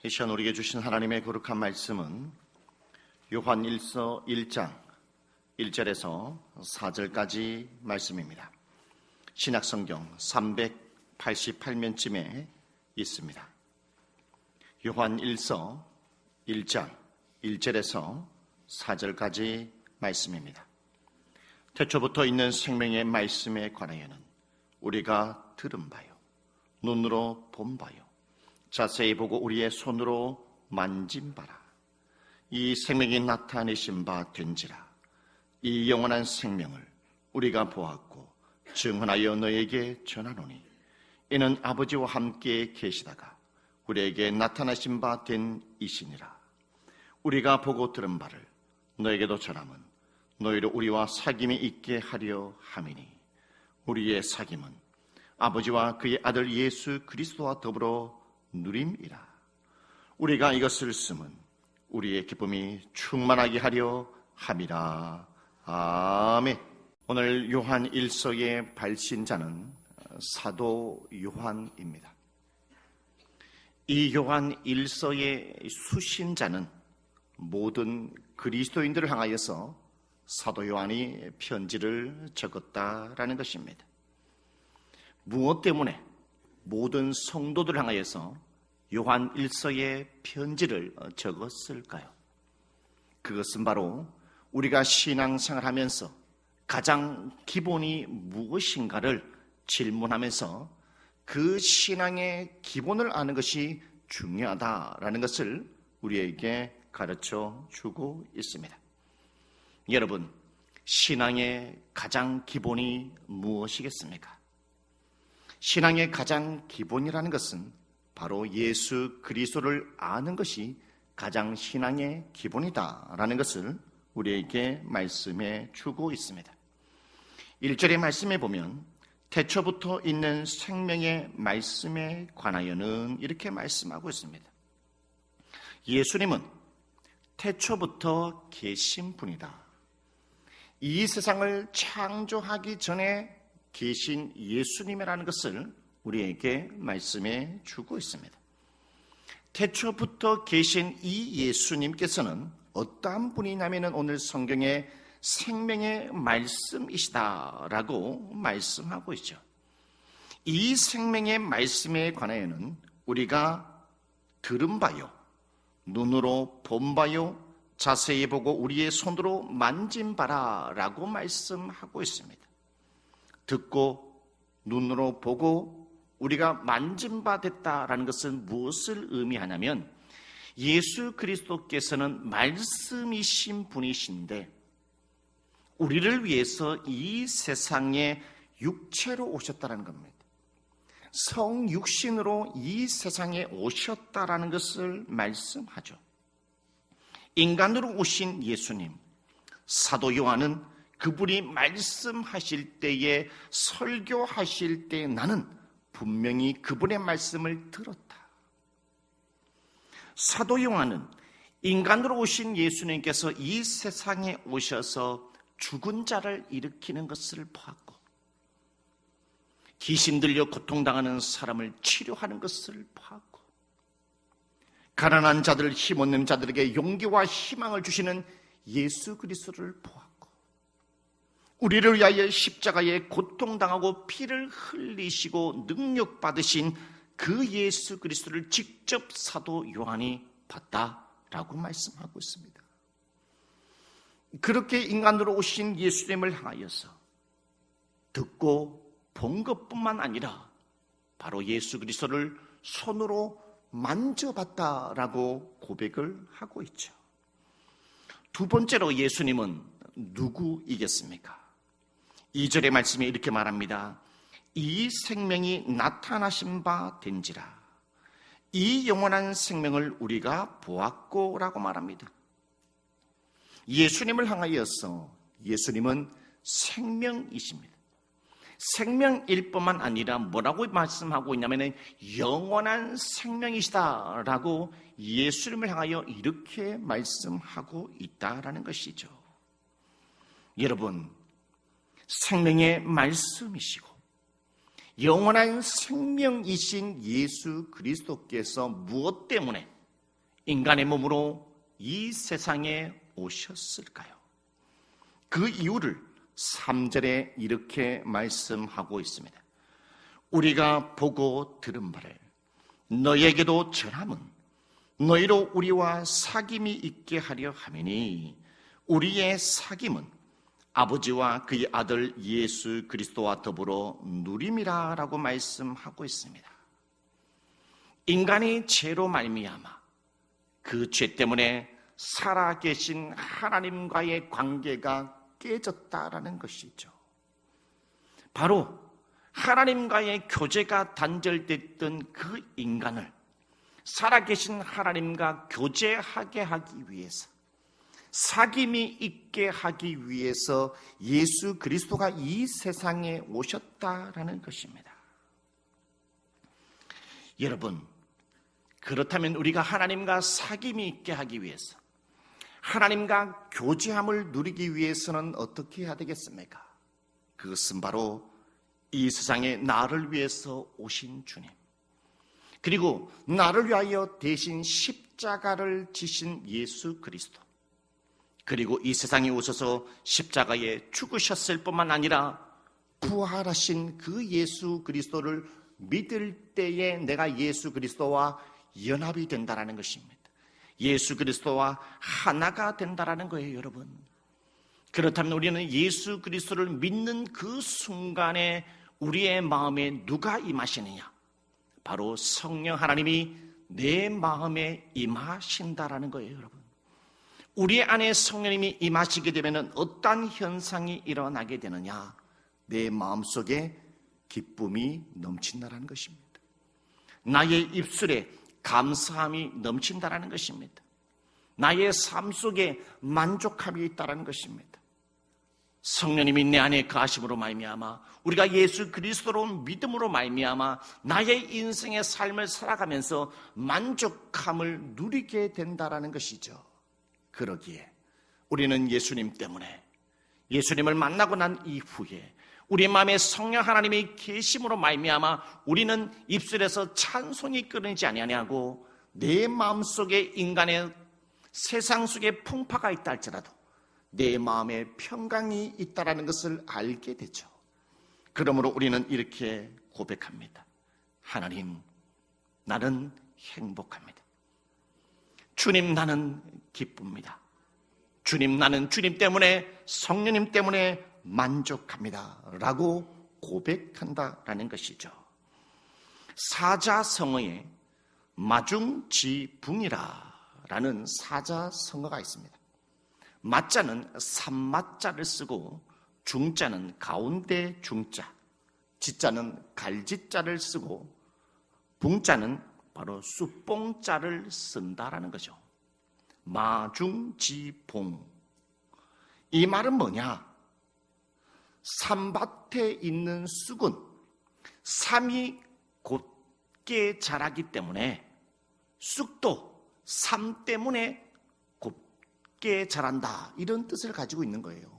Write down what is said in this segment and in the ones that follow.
이 시간 우리에게 주신 하나님의 거룩한 말씀은 요한일서 1장 1절에서 4절까지 말씀입니다. 신약성경 388면쯤에 있습니다. 요한일서 1장 1절에서 4절까지 말씀입니다. 태초부터 있는 생명의 말씀에 관하여는 우리가 들은 바요, 눈으로 본 바요, 자세히 보고 우리의 손으로 만진 바라. 이 생명이 나타내신 바 된지라. 이 영원한 생명을 우리가 보았고 증언하여 너에게 전하노니 이는 아버지와 함께 계시다가 우리에게 나타나신 바 된 이시니라. 우리가 보고 들은 바를 너에게도 전함은 너희로 우리와 사귐이 있게 하려 함이니 우리의 사귐은 아버지와 그의 아들 예수 그리스도와 더불어 누림이라. 우리가 이것을 쓰면 우리의 기쁨이 충만하게 하려 함이라. 아멘. 오늘 요한 1서의 발신자는 사도 요한입니다. 이 요한 1서의 수신자는 모든 그리스도인들을 향하여서 사도 요한이 편지를 적었다라는 것입니다. 무엇 때문에 모든 성도들을 향하여서 요한 1서의 편지를 적었을까요? 그것은 바로 우리가 신앙생활하면서 가장 기본이 무엇인가를 질문하면서 그 신앙의 기본을 아는 것이 중요하다라는 것을 우리에게 가르쳐 주고 있습니다. 여러분, 신앙의 가장 기본이 무엇이겠습니까? 신앙의 가장 기본이라는 것은 바로 예수 그리스도를 아는 것이 가장 신앙의 기본이다라는 것을 우리에게 말씀해 주고 있습니다. 1절의 말씀에 보면 태초부터 있는 생명의 말씀에 관하여는 이렇게 말씀하고 있습니다. 예수님은 태초부터 계신 분이다. 이 세상을 창조하기 전에 계신 예수님이라는 것을 우리에게 말씀해 주고 있습니다. 태초부터 계신 이 예수님께서는 어떠한 분이냐면 오늘 성경에 생명의 말씀이시다라고 말씀하고 있죠. 이 생명의 말씀에 관하여는 우리가 들은 바요, 눈으로 본 바요, 자세히 보고 우리의 손으로 만진 바라라고 말씀하고 있습니다. 듣고 눈으로 보고 우리가 만진 바 됐다라는 것은 무엇을 의미하냐면 예수 그리스도께서는 말씀이신 분이신데 우리를 위해서 이 세상에 육체로 오셨다는 겁니다. 성육신으로 이 세상에 오셨다라는 것을 말씀하죠. 인간으로 오신 예수님, 사도 요한은 그분이 말씀하실 때에 설교하실 때 나는 분명히 그분의 말씀을 들었다. 사도 요한은 인간으로 오신 예수님께서 이 세상에 오셔서 죽은 자를 일으키는 것을 보았고 귀신 들려 고통당하는 사람을 치료하는 것을 보았고 가난한 자들, 힘없는 자들에게 용기와 희망을 주시는 예수 그리스도를 보았고 우리를 위하여 십자가에 고통당하고 피를 흘리시고 능력받으신 그 예수 그리스도를 직접 사도 요한이 봤다라고 말씀하고 있습니다. 그렇게 인간으로 오신 예수님을 향하여서 듣고 본 것뿐만 아니라 바로 예수 그리스도를 손으로 만져봤다라고 고백을 하고 있죠. 두 번째로 예수님은 누구이겠습니까? 2절의 말씀이 이렇게 말합니다. 이 생명이 나타나신 바 된지라. 이 영원한 생명을 우리가 보았고 라고 말합니다. 예수님을 향하여서 예수님은 생명이십니다. 생명일 뿐만 아니라 뭐라고 말씀하고 있냐면 영원한 생명이시다라고 예수님을 향하여 이렇게 말씀하고 있다라는 것이죠. 여러분, 생명의 말씀이시고 영원한 생명이신 예수 그리스도께서 무엇 때문에 인간의 몸으로 이 세상에 오셨을까요? 그 이유를 3절에 이렇게 말씀하고 있습니다. 우리가 보고 들은 바를 너에게도 전함은 너희로 우리와 사귐이 있게 하려 함이니 우리의 사귐은 아버지와 그의 아들 예수 그리스도와 더불어 누림이라 라고 말씀하고 있습니다. 인간이 죄로 말미암아 그 죄 때문에 살아계신 하나님과의 관계가 깨졌다라는 것이죠. 바로 하나님과의 교제가 단절됐던 그 인간을 살아계신 하나님과 교제하게 하기 위해서, 사귐이 있게 하기 위해서 예수 그리스도가 이 세상에 오셨다라는 것입니다. 여러분, 그렇다면 우리가 하나님과 사귐이 있게 하기 위해서, 하나님과 교제함을 누리기 위해서는 어떻게 해야 되겠습니까? 그것은 바로 이 세상에 나를 위해서 오신 주님, 그리고 나를 위하여 대신 십자가를 지신 예수 그리스도, 그리고 이 세상에 오셔서 십자가에 죽으셨을 뿐만 아니라 부활하신 그 예수 그리스도를 믿을 때에 내가 예수 그리스도와 연합이 된다는 것입니다. 예수 그리스도와 하나가 된다는 거예요, 여러분. 그렇다면 우리는 예수 그리스도를 믿는 그 순간에 우리의 마음에 누가 임하시느냐? 바로 성령 하나님이 내 마음에 임하신다라는 거예요, 여러분. 우리 안에 성령님이 임하시게 되면 어떤 현상이 일어나게 되느냐? 내 마음속에 기쁨이 넘친다라는 것입니다. 나의 입술에 감사함이 넘친다라는 것입니다. 나의 삶 속에 만족함이 있다라는 것입니다. 성령님이 내 안에 거하심으로 말미암아, 우리가 예수 그리스도로 믿음으로 말미암아 나의 인생의 삶을 살아가면서 만족함을 누리게 된다라는 것이죠. 그러기에 우리는 예수님 때문에, 예수님을 만나고 난 이후에 우리 마음에 성령 하나님이 계심으로 말미암아 우리는 입술에서 찬송이 끊이지 아니하고 내 마음속에 인간의 세상 속에 풍파가 있다 할지라도 내 마음에 평강이 있다라는 것을 알게 되죠. 그러므로 우리는 이렇게 고백합니다. 하나님, 나는 행복합니다. 주님, 나는 기쁩니다. 주님, 나는 주님 때문에, 성령님 때문에 만족합니다 라고 고백한다라는 것이죠. 사자성어에 마중지붕이라 라는 사자성어가 있습니다. 마자는 삼마자를 쓰고 중자는 가운데 중자, 지자는 갈지자를 쓰고 붕자는 바로 숫봉자를 쓴다라는 거죠. 마중지봉. 이 말은 뭐냐? 산밭에 있는 쑥은 삶이 곧게 자라기 때문에 쑥도 삶 때문에 곧게 자란다, 이런 뜻을 가지고 있는 거예요.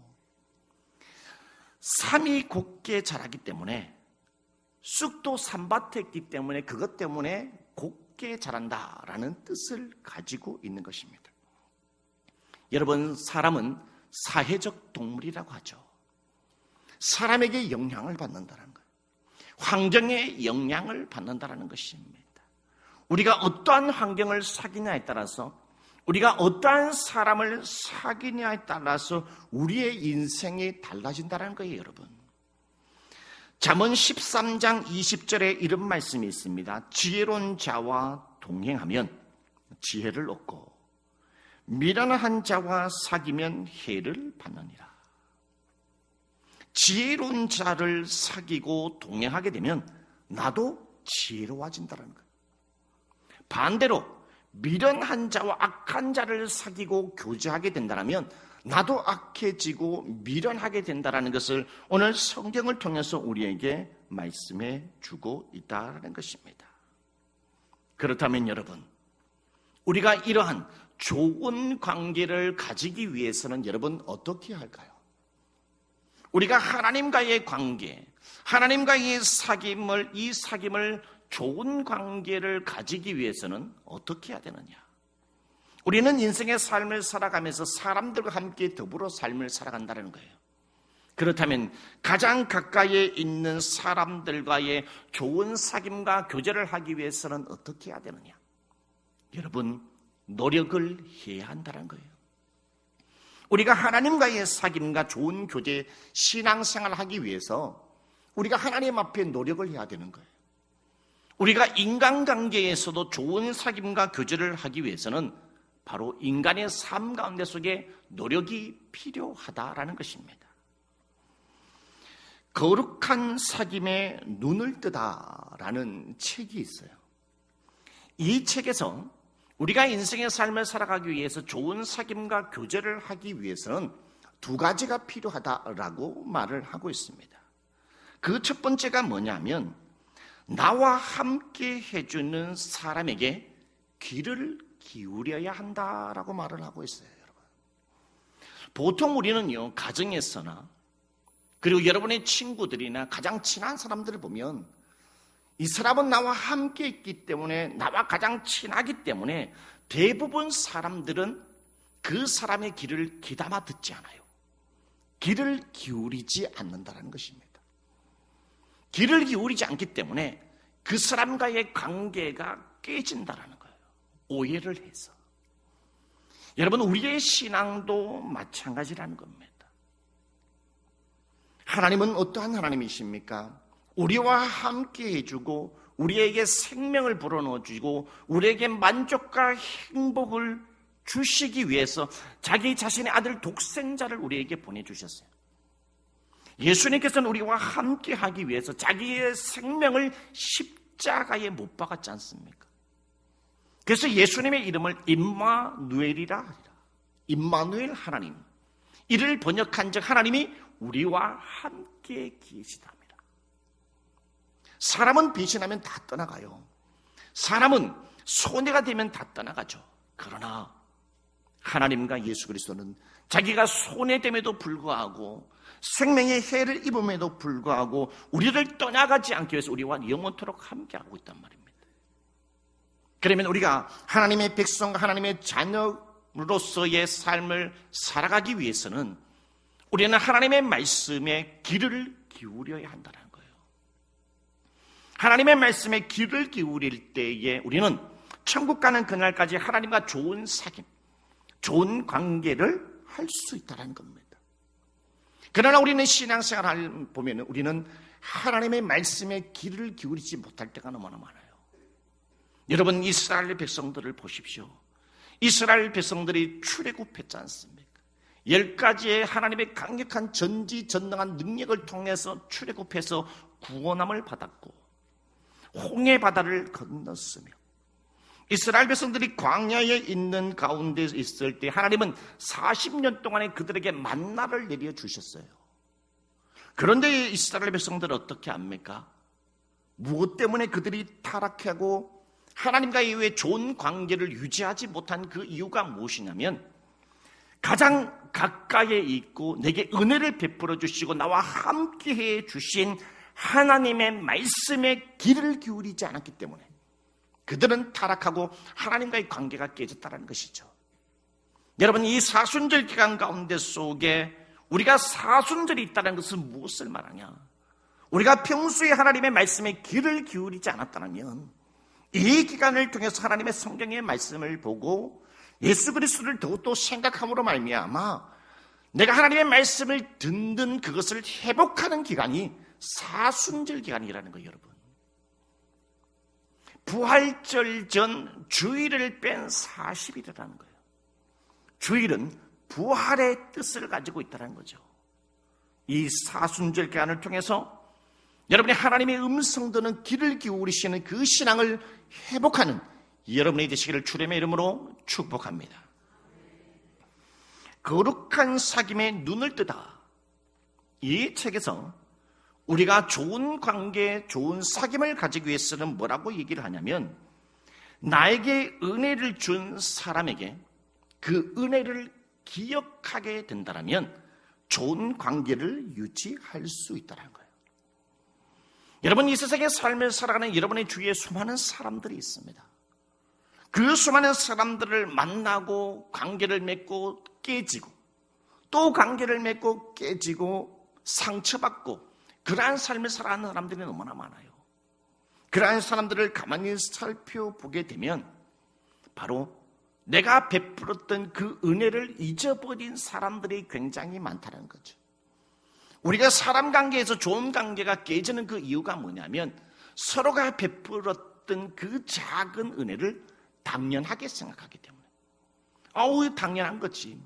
삶이 곧게 자라기 때문에 쑥도 산밭에 있기 때문에 그것 때문에 곧게 자란다라는 뜻을 가지고 있는 것입니다. 여러분, 사람은 사회적 동물이라고 하죠. 사람에게 영향을 받는다는 거예요. 환경에 영향을 받는다는 것입니다. 우리가 어떠한 환경을 사귀냐에 따라서, 우리가 어떠한 사람을 사귀냐에 따라서 우리의 인생이 달라진다는 거예요, 여러분. 잠언 13장 20절에 이런 말씀이 있습니다. 지혜로운 자와 동행하면 지혜를 얻고 미련한 자와 사귀면 해를 받느니라. 지혜로운 자를 사귀고 동행하게 되면 나도 지혜로워진다는 거예요. 반대로 미련한 자와 악한 자를 사귀고 교제하게 된다면 나도 악해지고 미련하게 된다는 것을 오늘 성경을 통해서 우리에게 말씀해 주고 있다는 것입니다. 그렇다면 여러분, 우리가 이러한 좋은 관계를 가지기 위해서는 여러분 어떻게 할까요? 우리가 하나님과의 관계, 하나님과의 사귐을, 이 사귐을 좋은 관계를 가지기 위해서는 어떻게 해야 되느냐? 우리는 인생의 삶을 살아가면서 사람들과 함께 더불어 삶을 살아간다는 거예요. 그렇다면 가장 가까이에 있는 사람들과의 좋은 사귐과 교제를 하기 위해서는 어떻게 해야 되느냐? 여러분, 노력을 해야 한다는 거예요. 우리가 하나님과의 사귐과 좋은 교제, 신앙생활을 하기 위해서 우리가 하나님 앞에 노력을 해야 되는 거예요. 우리가 인간관계에서도 좋은 사귐과 교제를 하기 위해서는 바로 인간의 삶 가운데 속에 노력이 필요하다라는 것입니다. 거룩한 사귐에 눈을 뜨다라는 책이 있어요. 이 책에서 우리가 인생의 삶을 살아가기 위해서 좋은 사귐과 교제를 하기 위해서는 두 가지가 필요하다라고 말을 하고 있습니다. 그 첫 번째가 뭐냐면 나와 함께 해주는 사람에게 귀를 기울여야 한다라고 말을 하고 있어요. 여러분, 보통 우리는요, 가정에서나 그리고 여러분의 친구들이나 가장 친한 사람들을 보면 이 사람은 나와 함께 있기 때문에, 나와 가장 친하기 때문에 대부분 사람들은 그 사람의 귀를 귀담아 듣지 않아요. 귀를 기울이지 않는다는 것입니다. 귀를 기울이지 않기 때문에 그 사람과의 관계가 깨진다는 거예요. 오해를 해서. 여러분, 우리의 신앙도 마찬가지라는 겁니다. 하나님은 어떠한 하나님이십니까? 우리와 함께 해주고 우리에게 생명을 불어넣어주고 우리에게 만족과 행복을 주시기 위해서 자기 자신의 아들 독생자를 우리에게 보내주셨어요. 예수님께서는 우리와 함께 하기 위해서 자기의 생명을 십자가에 못 박았지 않습니까? 그래서 예수님의 이름을 임마누엘이라 하리라. 임마누엘 하나님. 이를 번역한 즉 하나님이 우리와 함께 계시답니다. 사람은 배신하면 다 떠나가요. 사람은 손해가 되면 다 떠나가죠. 그러나 하나님과 예수 그리스도는 자기가 손해됨에도 불구하고 생명의 해를 입음에도 불구하고 우리를 떠나가지 않기 위해서 우리와 영원토록 함께하고 있단 말입니다. 그러면 우리가 하나님의 백성과 하나님의 자녀로서의 삶을 살아가기 위해서는 우리는 하나님의 말씀에 귀를 기울여야 한다는 거예요. 하나님의 말씀에 귀를 기울일 때에 우리는 천국 가는 그날까지 하나님과 좋은 사귐, 좋은 관계를 할 수 있다는 겁니다. 그러나 우리는 신앙생활을 보면 우리는 하나님의 말씀에 귀를 기울이지 못할 때가 너무나 많아요. 여러분, 이스라엘 백성들을 보십시오. 이스라엘 백성들이 출애굽했지 않습니까? 10가지의 하나님의 강력한 전지전능한 능력을 통해서 출애굽해서 구원함을 받았고 홍해 바다를 건넜으며 이스라엘 백성들이 광야에 있는 가운데 있을 때 하나님은 40년 동안에 그들에게 만나를 내려주셨어요. 그런데 이스라엘 백성들은 어떻게 합니까? 무엇 때문에 그들이 타락하고 하나님과의 좋은 관계를 유지하지 못한 그 이유가 무엇이냐면 가장 가까이에 있고 내게 은혜를 베풀어 주시고 나와 함께해 주신 하나님의 말씀에 귀를 기울이지 않았기 때문에 그들은 타락하고 하나님과의 관계가 깨졌다는 것이죠. 여러분, 이 사순절 기간 가운데 속에 우리가 사순절이 있다는 것은 무엇을 말하냐? 우리가 평소에 하나님의 말씀에 귀를 기울이지 않았다면 이 기간을 통해서 하나님의 성경의 말씀을 보고 예수 그리스도를 더욱더 생각함으로 말미암아 내가 하나님의 말씀을 듣는 그것을 회복하는 기간이 사순절 기간이라는 거예요. 여러분, 부활절 전 주일을 뺀 40일이라는 거예요. 주일은 부활의 뜻을 가지고 있다는 거죠. 이 사순절 기간을 통해서 여러분이 하나님의 음성 듣는 귀를 기울이시는 그 신앙을 회복하는 여러분이 되시기를 주님의 이름으로 축복합니다. 거룩한 사귐에 눈을 뜨다. 이 책에서 우리가 좋은 관계, 좋은 사귐을 가지기 위해서는 뭐라고 얘기를 하냐면 나에게 은혜를 준 사람에게 그 은혜를 기억하게 된다면 좋은 관계를 유지할 수 있다는 거예요. 여러분, 이 세상의 삶을 살아가는 여러분의 주위에 수많은 사람들이 있습니다. 그 수많은 사람들을 만나고 관계를 맺고 깨지고 또 관계를 맺고 깨지고 상처받고 그러한 삶을 살아가는 사람들이 너무나 많아요. 그러한 사람들을 가만히 살펴보게 되면 바로 내가 베풀었던 그 은혜를 잊어버린 사람들이 굉장히 많다는 거죠. 우리가 사람 관계에서 좋은 관계가 깨지는 그 이유가 뭐냐면 서로가 베풀었던 그 작은 은혜를 당연하게 생각하기 때문에 아우 당연한 거지,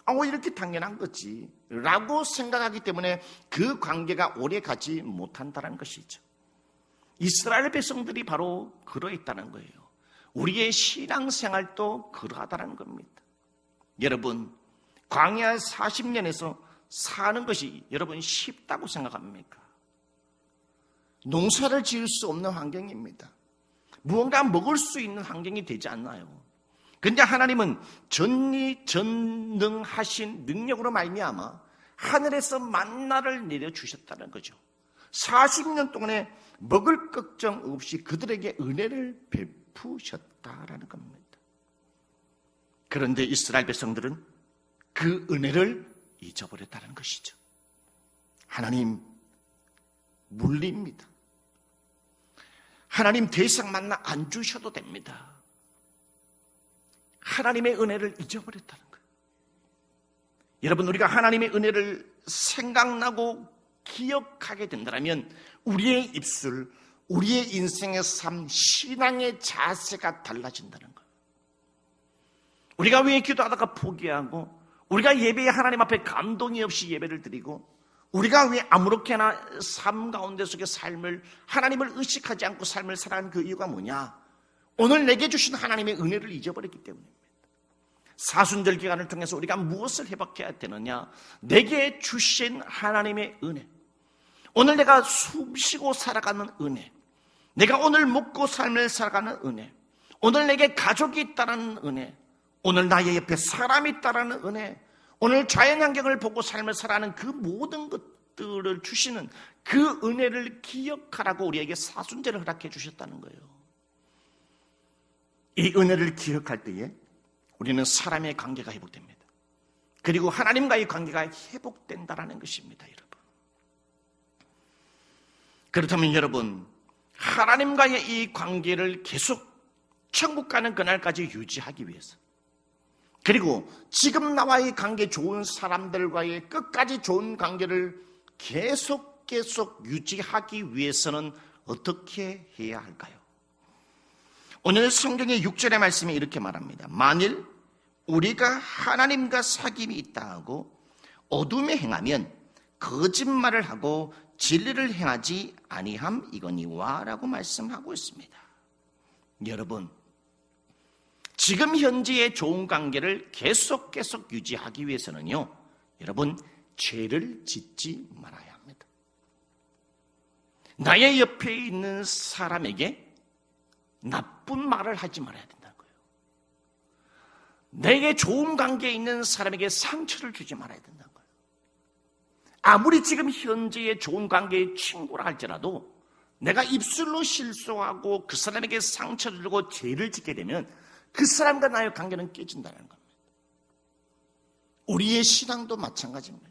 아우 이렇게 당연한 거지 라고 생각하기 때문에 그 관계가 오래 가지 못한다는 것이죠. 이스라엘 백성들이 바로 그러했다는 거예요. 우리의 신앙생활도 그러하다는 겁니다. 여러분, 광야 40년에서 사는 것이 여러분 쉽다고 생각합니까? 농사를 지을 수 없는 환경입니다. 무언가 먹을 수 있는 환경이 되지 않나요? 그런데 하나님은 전능하신 능력으로 말미암아 하늘에서 만나를 내려주셨다는 거죠. 40년 동안에 먹을 걱정 없이 그들에게 은혜를 베푸셨다라는 겁니다. 그런데 이스라엘 백성들은 그 은혜를 잊어버렸다는 것이죠. 하나님 물립니다. 하나님 더 이상 만나 안 주셔도 됩니다. 하나님의 은혜를 잊어버렸다는 거예요. 여러분, 우리가 하나님의 은혜를 생각나고 기억하게 된다면 우리의 입술, 우리의 인생의 삶, 신앙의 자세가 달라진다는 거예요. 우리가 왜 기도하다가 포기하고, 우리가 예배에 하나님 앞에 감동이 없이 예배를 드리고, 우리가 왜 아무렇게나 삶 가운데 속의 삶을, 하나님을 의식하지 않고 삶을 살아가는 그 이유가 뭐냐? 오늘 내게 주신 하나님의 은혜를 잊어버렸기 때문입니다. 사순절 기간을 통해서 우리가 무엇을 회복해야 되느냐? 내게 주신 하나님의 은혜, 오늘 내가 숨쉬고 살아가는 은혜, 내가 오늘 먹고 삶을 살아가는 은혜, 오늘 내게 가족이 있다는 은혜, 오늘 나의 옆에 사람이 있다는 은혜, 오늘 자연환경을 보고 삶을 살아가는 그 모든 것들을 주시는 그 은혜를 기억하라고 우리에게 사순절을 허락해 주셨다는 거예요. 이 은혜를 기억할 때에 우리는 사람의 관계가 회복됩니다. 그리고 하나님과의 관계가 회복된다는 것입니다, 여러분. 그렇다면 여러분, 하나님과의 이 관계를 계속 천국 가는 그날까지 유지하기 위해서, 그리고 지금 나와의 관계 좋은 사람들과의 끝까지 좋은 관계를 계속 유지하기 위해서는 어떻게 해야 할까요? 오늘 성경의 6절의 말씀에 이렇게 말합니다. 만일 우리가 하나님과 사귐이 있다 하고 어둠에 행하면 거짓말을 하고 진리를 행하지 아니함 이거니와 라고 말씀하고 있습니다. 여러분, 지금 현재의 좋은 관계를 계속 유지하기 위해서는요, 여러분, 죄를 짓지 말아야 합니다. 나의 옆에 있는 사람에게 나쁜 말을 하지 말아야 된다는 거예요. 내게 좋은 관계에 있는 사람에게 상처를 주지 말아야 된다는 거예요. 아무리 지금 현재의 좋은 관계의 친구라 할지라도 내가 입술로 실수하고 그 사람에게 상처를 주고 죄를 짓게 되면 그 사람과 나의 관계는 깨진다는 겁니다. 우리의 신앙도 마찬가지입니다.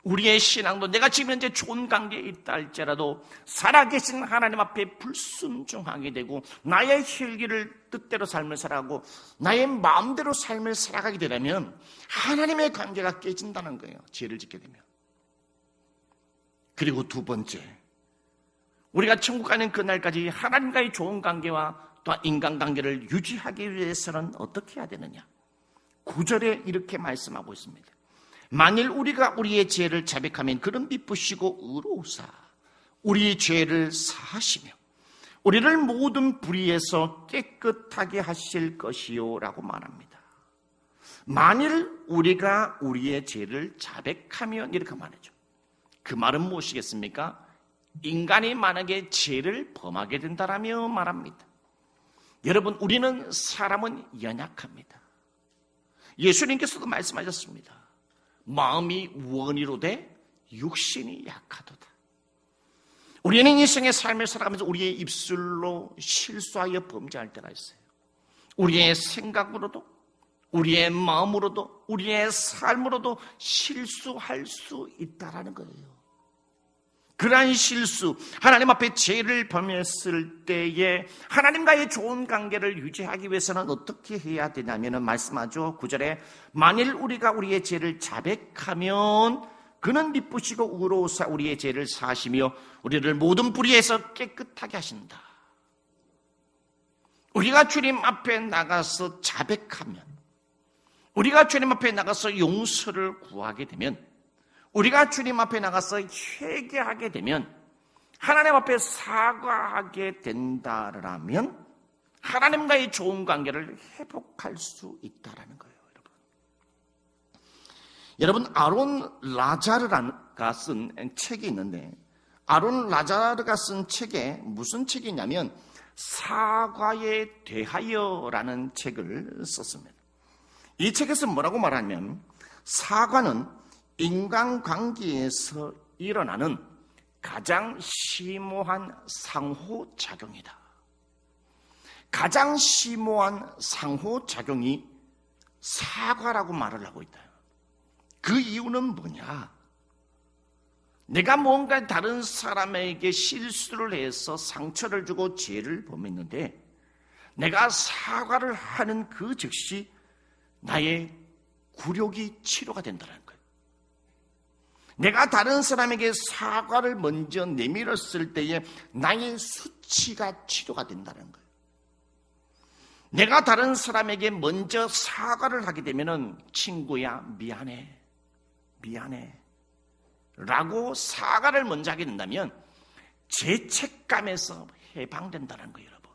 우리의 신앙도 내가 지금 현재 좋은 관계에 있다 할지라도 살아계신 하나님 앞에 불순종하게 되고 나의 혈기를 뜻대로 삶을 살아가고 나의 마음대로 삶을 살아가게 되려면 하나님의 관계가 깨진다는 거예요. 죄를 짓게 되면. 그리고 두 번째, 우리가 천국 가는 그날까지 하나님과의 좋은 관계와 또 인간관계를 유지하기 위해서는 어떻게 해야 되느냐? 9절에 이렇게 말씀하고 있습니다. 만일 우리가 우리의 죄를 자백하면 그는 미쁘시고 의로우사 우리의 죄를 사하시며 우리를 모든 불의에서 깨끗하게 하실 것이요 라고 말합니다. 만일 우리가 우리의 죄를 자백하면 이렇게 말하죠. 그 말은 무엇이겠습니까? 인간이 만약에 죄를 범하게 된다라며 말합니다. 여러분, 우리는 사람은 연약합니다. 예수님께서도 말씀하셨습니다. 마음이 원이로되 육신이 약하도다. 우리는 인생의 삶을 살아가면서 우리의 입술로 실수하여 범죄할 때가 있어요. 우리의 생각으로도, 우리의 마음으로도, 우리의 삶으로도 실수할 수 있다라는 거예요. 그러한 실수, 하나님 앞에 죄를 범했을 때에 하나님과의 좋은 관계를 유지하기 위해서는 어떻게 해야 되냐면 말씀하죠. 9절에 만일 우리가 우리의 죄를 자백하면 그는 미쁘시고 의로우사 우리의 죄를 사하시며 우리를 모든 불의에서 깨끗하게 하신다. 우리가 주님 앞에 나가서 자백하면, 우리가 주님 앞에 나가서 용서를 구하게 되면, 우리가 주님 앞에 나가서 회개하게 되면, 하나님 앞에 사과하게 된다라면 하나님과의 좋은 관계를 회복할 수 있다라는 거예요. 여러분, 아론 라자르가 쓴 책이 있는데, 아론 라자르가 쓴 책에 무슨 책이냐면 사과에 대하여라는 책을 썼습니다. 이 책에서 뭐라고 말하냐면 사과는 인간관계에서 일어나는 가장 심오한 상호작용이다. 가장 심오한 상호작용이 사과라고 말을 하고 있다. 그 이유는 뭐냐? 내가 뭔가 다른 사람에게 실수를 해서 상처를 주고 죄를 범했는데 내가 사과를 하는 그 즉시 나의 굴욕이 치료가 된다는 거예요. 내가 다른 사람에게 사과를 먼저 내밀었을 때에 나의 수치가 치료가 된다는 거예요. 내가 다른 사람에게 먼저 사과를 하게 되면은 친구야 미안해 라고 사과를 먼저 하게 된다면 죄책감에서 해방된다는 거예요. 여러분,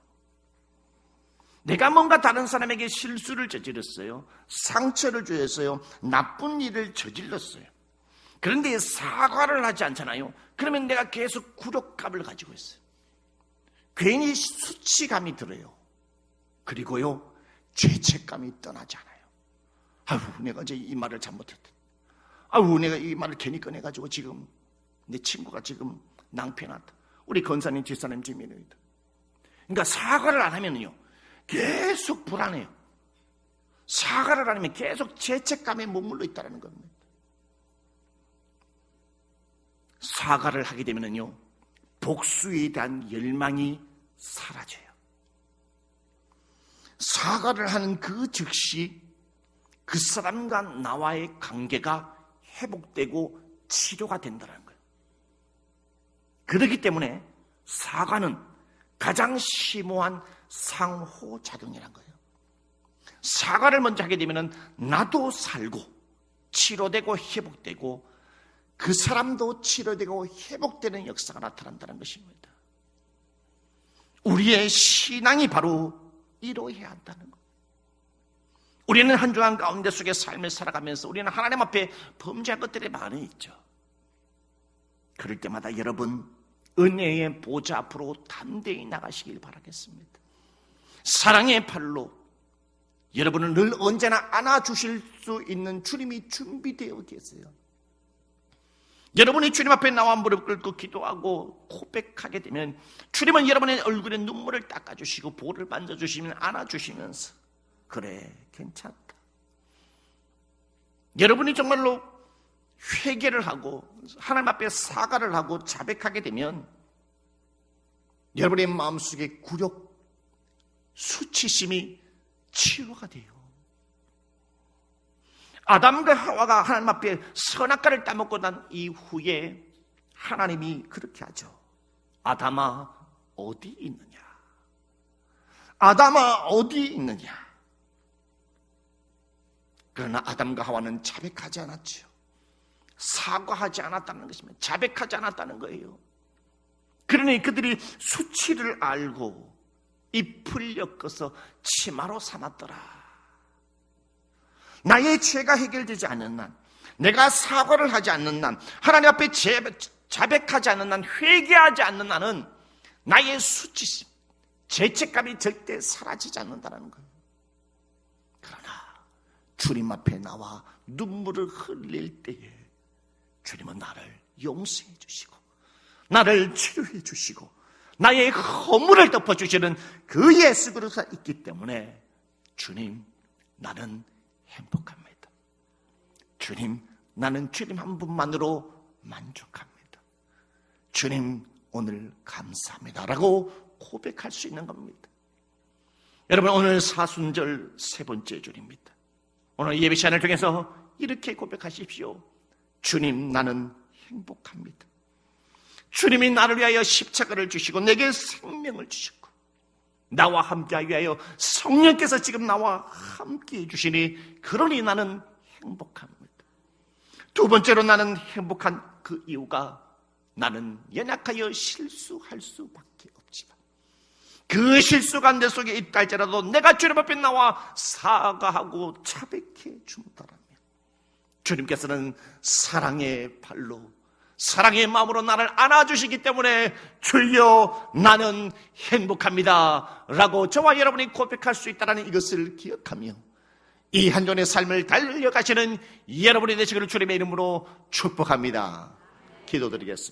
내가 뭔가 다른 사람에게 실수를 저질렀어요, 상처를 주었어요, 나쁜 일을 저질렀어요. 그런데 사과를 하지 않잖아요. 그러면 내가 계속 굴욕감을 가지고 있어요. 괜히 수치감이 들어요. 그리고요 죄책감이 떠나지 않아요. 아유, 내가 이제 이 말을 잘못했다. 아유, 내가 이 말을 괜히 꺼내가지고 지금 내 친구가 지금 낭패났다. 우리 권사님, 집사님 지민이다. 그러니까 사과를 안 하면요 계속 불안해요. 사과를 안 하면 계속 죄책감에 머물러 있다는 겁니다. 사과를 하게 되면요 복수에 대한 열망이 사라져요. 사과를 하는 그 즉시 그 사람과 나와의 관계가 회복되고 치료가 된다는 거예요. 그렇기 때문에 사과는 가장 심오한 상호작용이라는 거예요. 사과를 먼저 하게 되면 나도 살고 치료되고 회복되고 그 사람도 치료되고 회복되는 역사가 나타난다는 것입니다. 우리의 신앙이 바로 이루어야 한다는 거예요. 우리는 한 주간 가운데 속에 삶을 살아가면서 우리는 하나님 앞에 범죄한 것들이 많이 있죠. 그럴 때마다 여러분 은혜의 보좌 앞으로 담대히 나가시길 바라겠습니다. 사랑의 팔로 여러분을 늘 언제나 안아주실 수 있는 주님이 준비되어 계세요. 여러분이 주님 앞에 나와 무릎 꿇고 기도하고 고백하게 되면 주님은 여러분의 얼굴에 눈물을 닦아주시고 볼을 만져주시면 안아주시면서 그래 괜찮다. 여러분이 정말로 회개를 하고 하나님 앞에 사과를 하고 자백하게 되면 여러분의 마음속에 굴욕, 수치심이 치유가 돼요. 아담과 하와가 하나님 앞에 선악과를 따먹고 난 이후에 하나님이 그렇게 하죠. 아담아 어디 있느냐? 아담아 어디 있느냐? 그러나 아담과 하와는 자백하지 않았죠. 사과하지 않았다는 것입니다. 자백하지 않았다는 거예요. 그러니 그들이 수치를 알고 잎을 엮어서 치마로 삼았더라. 나의 죄가 해결되지 않는 한, 내가 사과를 하지 않는 한, 하나님 앞에 자백하지 않는 한, 회개하지 않는 한은 나의 수치심, 죄책감이 절대 사라지지 않는다는 거예요. 그러나 주님 앞에 나와 눈물을 흘릴 때에 주님은 나를 용서해 주시고 나를 치료해 주시고 나의 허물을 덮어주시는 그 예수 그리스도가 있기 때문에 주님, 나는 행복합니다. 주님, 나는 주님 한 분만으로 만족합니다. 주님, 오늘 감사합니다 라고 고백할 수 있는 겁니다. 여러분, 오늘 사순절 세 번째 주일입니다. 오늘 예배 시간을 통해서 이렇게 고백하십시오. 주님, 나는 행복합니다. 주님이 나를 위하여 십자가를 주시고 내게 생명을 주셨고 나와 함께하기 위하여 성령께서 지금 나와 함께해 주시니 그러니 나는 행복합니다. 두 번째로 나는 행복한 그 이유가 나는 연약하여 실수할 수밖에 없지만 그 실수가 내 속에 있다 할지라도 내가 주님 앞에 나와 사과하고 자백해 준다라면 주님께서는 사랑의 발로 사랑의 마음으로 나를 안아주시기 때문에 주여 나는 행복합니다 라고 저와 여러분이 고백할 수 있다는 이것을 기억하며 이 한 주의 삶을 달려가시는 여러분이 되시기를 주님의 이름으로 축복합니다. 기도드리겠습니다.